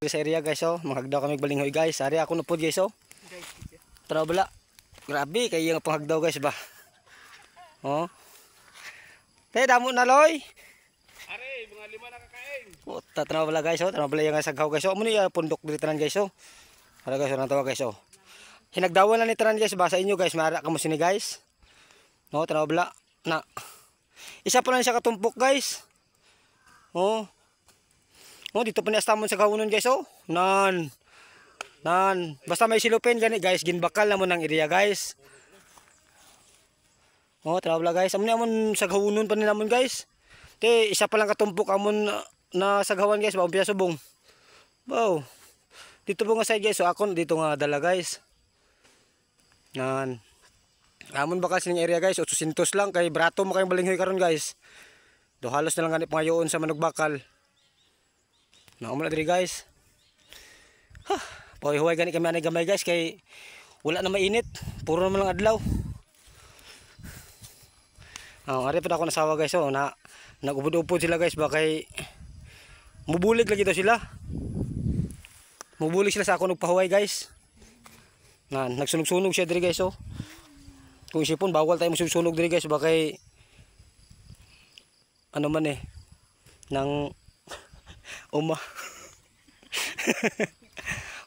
Sa area guys oh, manghagdaw kami balinghoy guys. Ari ako napod guys oh. Tara bala. Grabe kay yung panghagdaw guys ba. Oh. Tay damo na loy. Ari, mga 5 na kakain. Puta tara bala guys oh, tara bala yung saghaw guys oh. Amo ni pundok diri tanan guys oh. Para guys orang tawa guys oh. Hinagdawan na ni tanan guys ba sa inyo guys, mara kamo sini guys. No, tara bala na. Isa pa lang siya katumpok guys. Oh. Oh, dito pa ni astamon sa gawunon guys oh. Nan. Basta may silupin gani guys, ginbakal na mo ng area guys. Oh, trawla guys. Amon sa gawunon pa ni namon guys. Te isa pa lang katumpok amon na saghawan guys, ba umpisa subong. Wow. Dito po nga side guys, so ako dito nga dala guys. Nan. Amon bakal sining area guys, 800 lang kay brato mo kayong balinghoy karon guys. Do halos na lang gani pangayoon sa manugbakal. Naumula diri guys. Huway gani kami anay gamay guys kay wala na mainit. Puro naman lang adlaw. Ari pa ako nasawa guys oh, na nagubod-upod sila guys ba kay mubulig lagi daw sila. Mubulig sila sa ako nagpahuway guys. Nagsunog-sunog siya diri guys oh. Kung isipon bawal tayo magsunog diri guys ba kay ano man nang uma.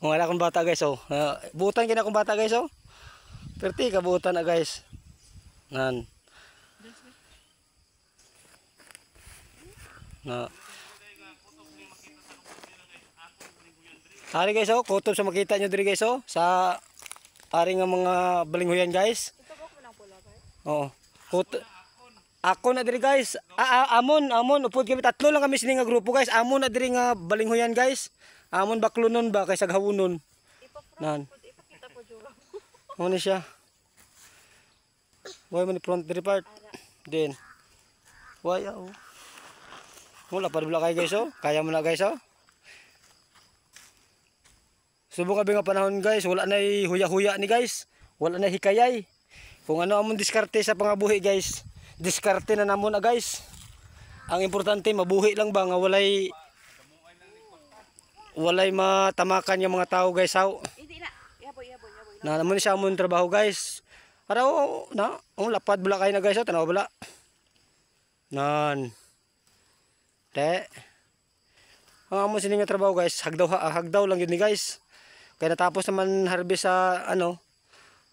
Wala akong bata guys oh. Buutan kina akong bata guys oh. Perti ka buutan na guys. Nan. Na. Ari guys oh, kutob sa makita nyo diri guys oh, sa ari nga mga balinghoyan guys. Oo. Ako na diri guys. Amon upod kami tatlo lang kami sini nga grupo guys. Amon na diri nga balinghoyan guys. Amon baklunon ba kay saghawunon. Nan. Mo ni siya. Way man front diri part. Din. Way oh. Wala pa dula kay guys oh. Kaya mo na guys oh. Subong abi nga panahon guys, wala na huya-huya ni guys. Wala na hikayay. Kung ano amon diskarte sa pangabuhi guys. Diskarte na namon na guys. Ang importante mabuhi lang ba nga walay matamakan yung mga tao guys how. Na naman siya amon trabaho guys. Para na lapad bula kay na guys oh, tanaw bula. Nan. Te. Ang amon sini nga trabaho guys, hagdaw lang yun ni guys. Kaya natapos naman harvest sa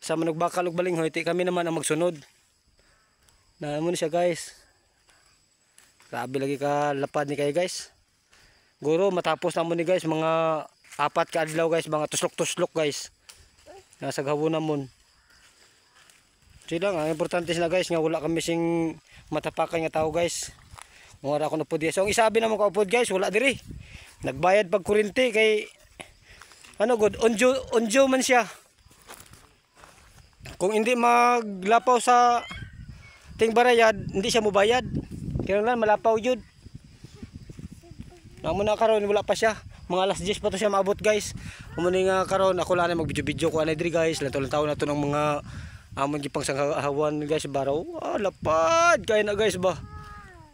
sa manugbakal ug balinghoy, kami naman ang magsunod. Na naman siya guys. Grabe lagi ka lapad ni kay guys. Guro matapos namon ni guys mga 4 ka adlaw guys, mga tuslok-tuslok guys. Nasa gawon namon. Sila nga importante sila guys nga wala kami sing matapakan nga tao guys. Wala ako na pod guys. So, ang isabi naman ko pod guys, wala diri. Nagbayad pag kuryente kay ano good, onjo man siya. Kung hindi maglapaw sa ting barayad, hindi siya mobayad. Kaya lang malapaw yun. Namo na karon wala pa siya. Mga alas 10 pa to siya maabot guys. Umuni nga karon ako lang mag-video ko anay diri guys. Lang taon na to ng mga amon gipang sanghawan guys baraw. Lapad kay na guys ba.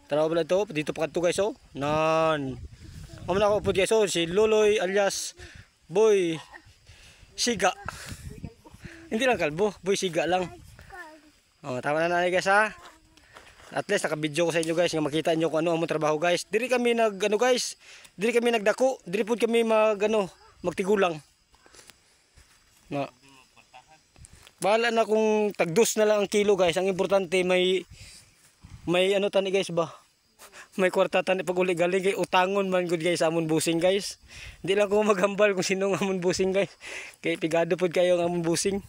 Tara ba to dito pa kadto guys oh. Nan. Amo na ako pud guys oh, si Loloy alias Boy Siga. Hindi lang kalbo, Boy Siga lang. Oh, tama na guys ha. At least naka-video ko sa inyo guys, nga makita niyo kung ano ang trabaho guys. Diri kami guys, diri kami nagdako, diri pud kami magtigulang. Na. Bahala na kung tagdos na lang ang kilo guys. Ang importante may tani guys ba. May kwarta tani pag uli galing kay utangon man good guys amon busing guys. Hindi lang ko maghambal kung sino ang amon busing guys. Kay pigado pud kayo ang amon busing.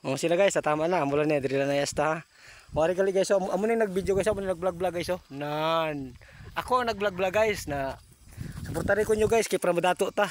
Oh sila guys, tama na, mula na diri na yasta. Wari gali guys, amo ning nag-video guys, amo ning nag-vlog guys oh. Nan. Ako ang nag-vlog guys na suportahan ko nyo guys kay para madato ta.